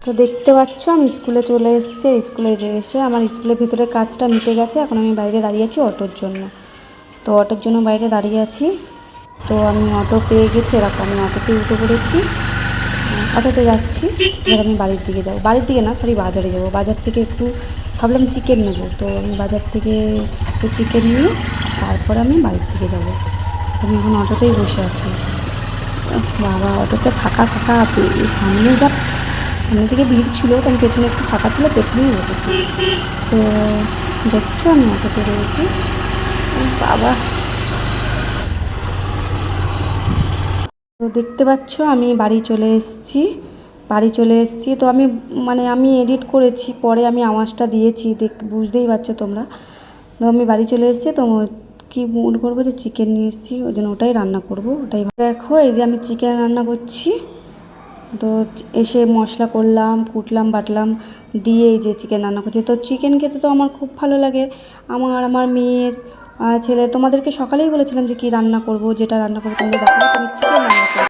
তো দেখতে পাচ্ছ আমি স্কুলে চলে এসেছি। স্কুলে এসে আমার স্কুলের ভিতরে কাজটা মিটে গেছে। এখন আমি বাইরে দাঁড়িয়ে আছি অটোর জন্য। তো অটোর জন্য বাইরে দাঁড়িয়ে আছি। তো আমি অটো পেয়ে গেছি, এরকম আমি অটোতে উঠে পড়েছি, অটোতে যাচ্ছি। এবার আমি বাড়ির দিকে যাবো, বাড়ির দিকে না সরি বাজারে যাব। বাজার থেকে একটু ভাবলাম চিকেন নেবো, তো আমি বাজার থেকে একটু চিকেন নিয়ে তারপরে আমি বাড়ির দিকে যাব। আমি এখন অটোতেই বসে আছি। বাবা অটোতে ফাঁকা ফাঁকা, সামনে যা সামনের দিকে ভিড় ছিল, তো আমি পেছনে একটু ফাঁকা ছিল, পেছনেই বসেছি। তো দেখছো আমি অটোতে রয়েছি। বাবা তো দেখতে পাচ্ছ আমি বাড়ি চলে এসেছি। তো আমি আমি এডিট করেছি, পরে আমি আওয়াজটা দিয়েছি, বুঝতেই পারছো তোমরা। তো আমি বাড়ি চলে এসেছি। তো কি মনে করবো যে চিকেন নিয়ে এসেছি, ওই জন্য ওটাই রান্না করব। ওটাই দেখো, এই যে আমি চিকেন রান্না করছি। তো এসে মশলা করলাম, কুটলাম বাটলাম, দিয়ে এই যে চিকেন রান্না করছি। তো চিকেন খেতে তো আমার খুব ভালো লাগে, আমার মেয়ের, ছেলে। তোমাদেরকে সকালেই বলেছিলাম যে কি রান্না করব, যেটা রান্না করবো তোমাদের দেখাবো। তো আমি চিকেন রান্না করবো।